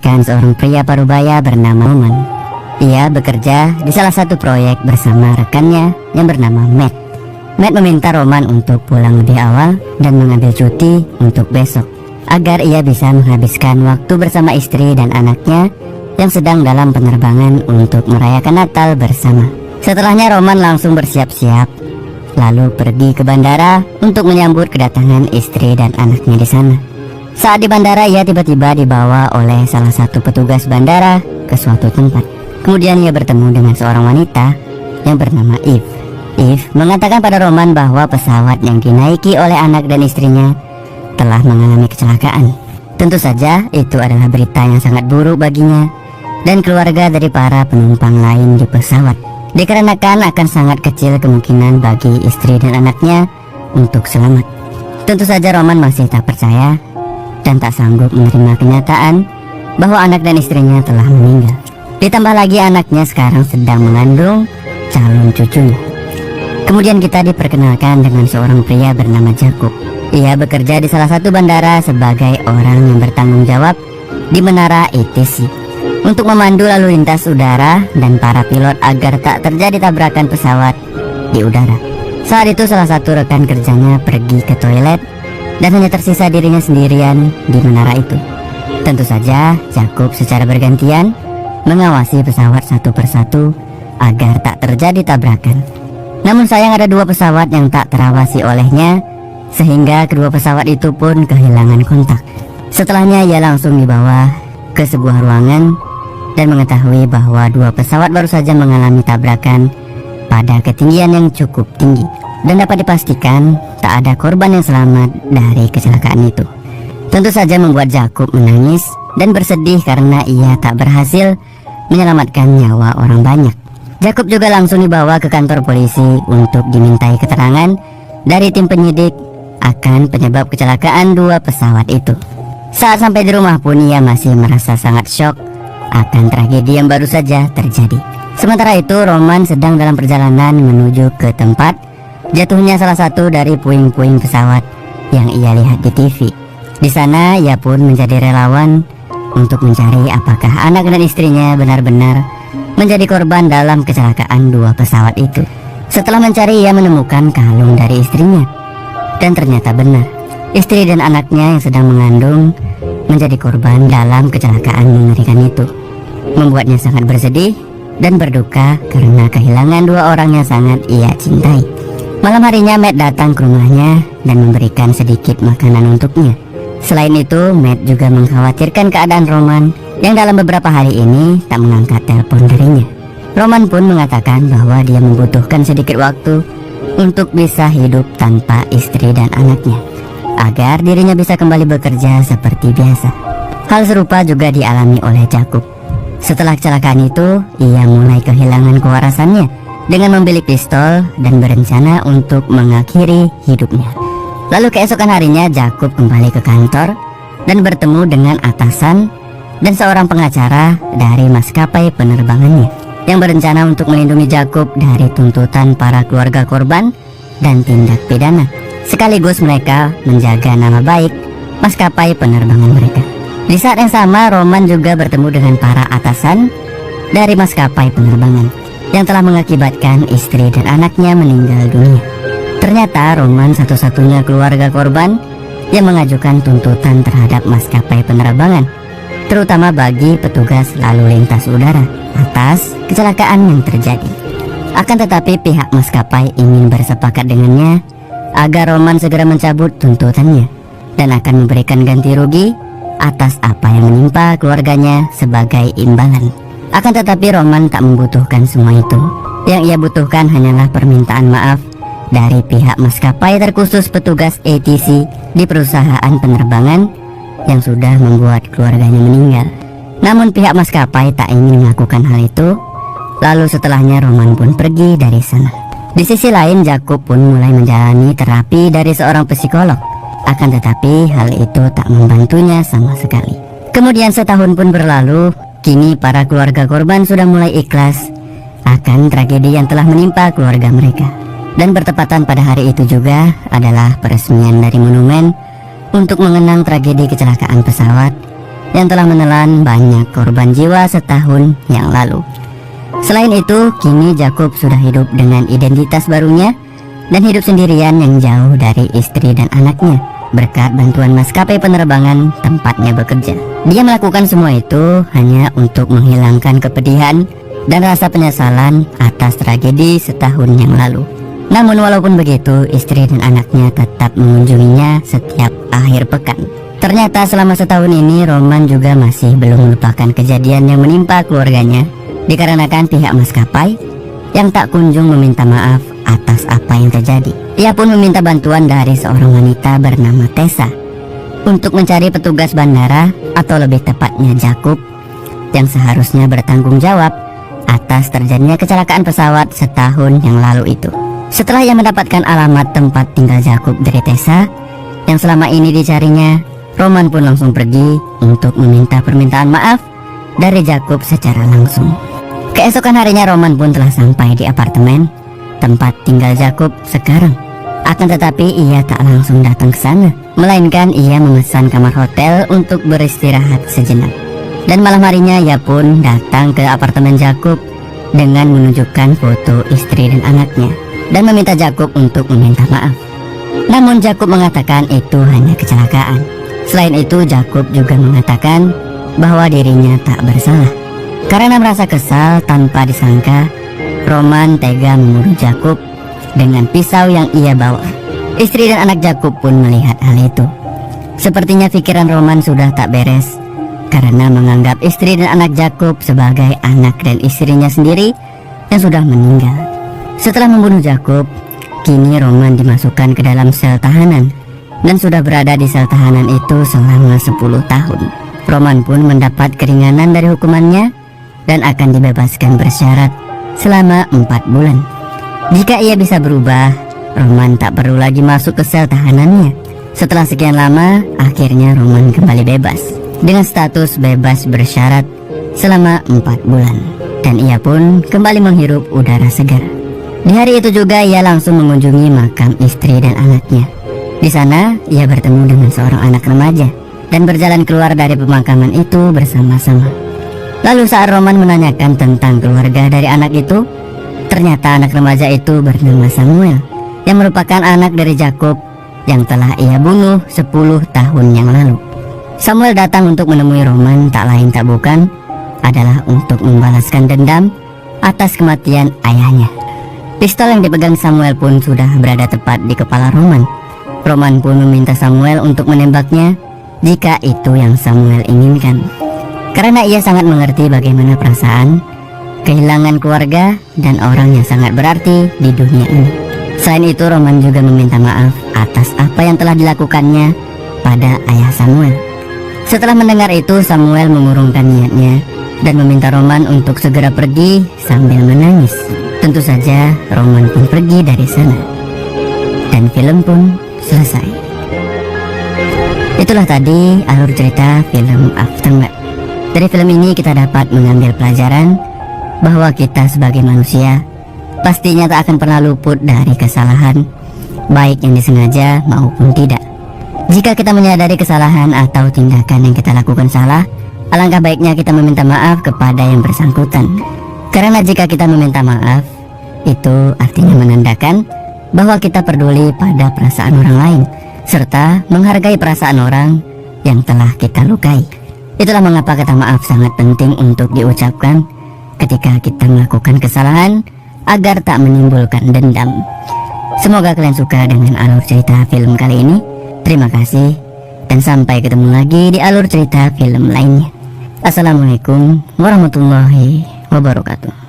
menceritakan seorang pria parubaya bernama Roman. Ia bekerja di salah satu proyek bersama rekannya yang bernama Matt. Matt meminta Roman untuk pulang lebih awal dan mengambil cuti untuk besok, agar ia bisa menghabiskan waktu bersama istri dan anaknya yang sedang dalam penerbangan untuk merayakan Natal bersama. Setelahnya Roman langsung bersiap-siap, lalu pergi ke bandara untuk menyambut kedatangan istri dan anaknya di sana. Saat di bandara, ia tiba-tiba dibawa oleh salah satu petugas bandara ke suatu tempat. Kemudian ia bertemu dengan seorang wanita yang bernama Eve. Eve mengatakan pada Roman bahwa pesawat yang dinaiki oleh anak dan istrinya telah mengalami kecelakaan. Tentu saja itu adalah berita yang sangat buruk baginya dan keluarga dari para penumpang lain di pesawat, dikarenakan akan sangat kecil kemungkinan bagi istri dan anaknya untuk selamat. Tentu saja Roman masih tak percaya dan tak sanggup menerima kenyataan bahwa anak dan istrinya telah meninggal. Ditambah lagi anaknya sekarang sedang mengandung calon cucunya. Kemudian kita diperkenalkan dengan seorang pria bernama Jacob. Ia bekerja di salah satu bandara sebagai orang yang bertanggung jawab di menara ATC untuk memandu lalu lintas udara dan para pilot agar tak terjadi tabrakan pesawat di udara. Saat itu salah satu rekan kerjanya pergi ke toilet dan hanya tersisa dirinya sendirian di menara itu. Tentu saja Jacob secara bergantian mengawasi pesawat satu persatu agar tak terjadi tabrakan. Namun sayang ada dua pesawat yang tak terawasi olehnya, sehingga kedua pesawat itu pun kehilangan kontak. Setelahnya ia langsung dibawa ke sebuah ruangan dan mengetahui bahwa dua pesawat baru saja mengalami tabrakan pada ketinggian yang cukup tinggi, dan dapat dipastikan tak ada korban yang selamat dari kecelakaan itu. Tentu saja membuat Jacob menangis dan bersedih karena ia tak berhasil menyelamatkan nyawa orang banyak. Jacob juga langsung dibawa ke kantor polisi untuk dimintai keterangan dari tim penyidik akan penyebab kecelakaan dua pesawat itu. Saat sampai di rumah pun ia masih merasa sangat syok akan tragedi yang baru saja terjadi. Sementara itu Roman sedang dalam perjalanan menuju ke tempat jatuhnya salah satu dari puing-puing pesawat yang ia lihat di TV. Di sana ia pun menjadi relawan untuk mencari apakah anak dan istrinya benar-benar menjadi korban dalam kecelakaan dua pesawat itu. Setelah mencari, ia menemukan kalung dari istrinya, dan ternyata benar, istri dan anaknya yang sedang mengandung menjadi korban dalam kecelakaan mengerikan itu. Membuatnya sangat bersedih dan berduka karena kehilangan dua orang yang sangat ia cintai. Malam harinya Matt datang ke rumahnya dan memberikan sedikit makanan untuknya. Selain itu, Matt juga mengkhawatirkan keadaan Roman yang dalam beberapa hari ini tak mengangkat telepon darinya. Roman pun mengatakan bahwa dia membutuhkan sedikit waktu untuk bisa hidup tanpa istri dan anaknya, agar dirinya bisa kembali bekerja seperti biasa. Hal serupa juga dialami oleh Jacob. Setelah kecelakaan itu, ia mulai kehilangan kewarasannya dengan membeli pistol dan berencana untuk mengakhiri hidupnya. Lalu keesokan harinya Jacob kembali ke kantor dan bertemu dengan atasan dan seorang pengacara dari maskapai penerbangannya yang berencana untuk melindungi Jacob dari tuntutan para keluarga korban dan tindak pidana. Sekaligus mereka menjaga nama baik maskapai penerbangan mereka. Di saat yang sama, Roman juga bertemu dengan para atasan dari maskapai penerbangan yang telah mengakibatkan istri dan anaknya meninggal dunia. Ternyata Roman satu-satunya keluarga korban yang mengajukan tuntutan terhadap maskapai penerbangan, terutama bagi petugas lalu lintas udara atas kecelakaan yang terjadi. Akan tetapi pihak maskapai ingin bersepakat dengannya agar Roman segera mencabut tuntutannya dan akan memberikan ganti rugi atas apa yang menimpa keluarganya sebagai imbalan. Akan tetapi Roman tak membutuhkan semua itu. Yang ia butuhkan hanyalah permintaan maaf dari pihak maskapai, terkhusus petugas ATC di perusahaan penerbangan yang sudah membuat keluarganya meninggal. Namun pihak maskapai tak ingin melakukan hal itu. Lalu setelahnya Roman pun pergi dari sana. Di sisi lain, Jacob pun mulai menjalani terapi dari seorang psikolog. Akan tetapi hal itu tak membantunya sama sekali. Kemudian setahun pun berlalu. Kini para keluarga korban sudah mulai ikhlas akan tragedi yang telah menimpa keluarga mereka. Dan bertepatan pada hari itu juga adalah peresmian dari monumen untuk mengenang tragedi kecelakaan pesawat yang telah menelan banyak korban jiwa setahun yang lalu. Selain itu, kini Jakub sudah hidup dengan identitas barunya dan hidup sendirian yang jauh dari istri dan anaknya berkat bantuan maskapai penerbangan tempatnya bekerja. Dia melakukan semua itu hanya untuk menghilangkan kepedihan dan rasa penyesalan atas tragedi setahun yang lalu. Namun walaupun begitu, istri dan anaknya tetap mengunjunginya setiap akhir pekan. Ternyata selama setahun ini Roman juga masih belum melupakan kejadian yang menimpa keluarganya, dikarenakan pihak maskapai yang tak kunjung meminta maaf atas apa yang terjadi. Ia pun meminta bantuan dari seorang wanita bernama Tessa untuk mencari petugas bandara, atau lebih tepatnya Jakub, yang seharusnya bertanggung jawab atas terjadinya kecelakaan pesawat setahun yang lalu itu. Setelah ia mendapatkan alamat tempat tinggal Jakub dari Tessa yang selama ini dicarinya, Roman pun langsung pergi untuk meminta permintaan maaf dari Jakub secara langsung. Keesokan harinya Roman pun telah sampai di apartemen tempat tinggal Jakub sekarang. Akan tetapi ia tak langsung datang ke sana, melainkan ia memesan kamar hotel untuk beristirahat sejenak. Dan malam harinya ia pun datang ke apartemen Jakub dengan menunjukkan foto istri dan anaknya dan meminta Jakub untuk meminta maaf. Namun Jakub mengatakan itu hanya kecelakaan. Selain itu, Jakub juga mengatakan bahwa dirinya tak bersalah. Karena merasa kesal tanpa disangka, Roman tega membunuh Jakub dengan pisau yang ia bawa. Istri dan anak Jakub pun melihat hal itu. Sepertinya pikiran Roman sudah tak beres karena menganggap istri dan anak Jakub sebagai anak dan istrinya sendiri yang sudah meninggal. Setelah membunuh Jakub, kini Roman dimasukkan ke dalam sel tahanan dan sudah berada di sel tahanan itu selama 10 tahun. Roman pun mendapat keringanan dari hukumannya dan akan dibebaskan bersyarat selama 4 bulan. Jika ia bisa berubah, Roman tak perlu lagi masuk ke sel tahanannya. Setelah sekian lama, akhirnya Roman kembali bebas dengan status bebas bersyarat selama 4 bulan. Dan ia pun kembali menghirup udara segar. Di hari itu juga ia langsung mengunjungi makam istri dan anaknya. Di sana ia bertemu dengan seorang anak remaja dan berjalan keluar dari pemakaman itu bersama-sama. Lalu saat Roman menanyakan tentang keluarga dari anak itu, ternyata anak remaja itu bernama Samuel, yang merupakan anak dari Jakub yang telah ia bunuh 10 tahun yang lalu. Samuel datang untuk menemui Roman tak lain tak bukan adalah untuk membalaskan dendam atas kematian ayahnya. Pistol yang dipegang Samuel pun sudah berada tepat di kepala Roman. Roman pun meminta Samuel untuk menembaknya jika itu yang Samuel inginkan, karena ia sangat mengerti bagaimana perasaan kehilangan keluarga dan orang yang sangat berarti di dunia ini. Selain itu, Roman juga meminta maaf atas apa yang telah dilakukannya pada ayah Samuel. Setelah mendengar itu, Samuel mengurungkan niatnya dan meminta Roman untuk segera pergi sambil menangis. Tentu saja Roman pun pergi dari sana dan film pun selesai. Itulah tadi alur cerita film Aftermath. Dari film ini kita dapat mengambil pelajaran bahwa kita sebagai manusia pastinya tak akan pernah luput dari kesalahan, baik yang disengaja maupun tidak. Jika kita menyadari kesalahan atau tindakan yang kita lakukan salah, alangkah baiknya kita meminta maaf kepada yang bersangkutan. Karena jika kita meminta maaf, itu artinya menandakan bahwa kita peduli pada perasaan orang lain, serta menghargai perasaan orang yang telah kita lukai. Itulah mengapa kata maaf sangat penting untuk diucapkan ketika kita melakukan kesalahan agar tak menimbulkan dendam. Semoga kalian suka dengan alur cerita film kali ini. Terima kasih dan sampai ketemu lagi di alur cerita film lainnya. Assalamualaikum warahmatullahi wabarakatuh.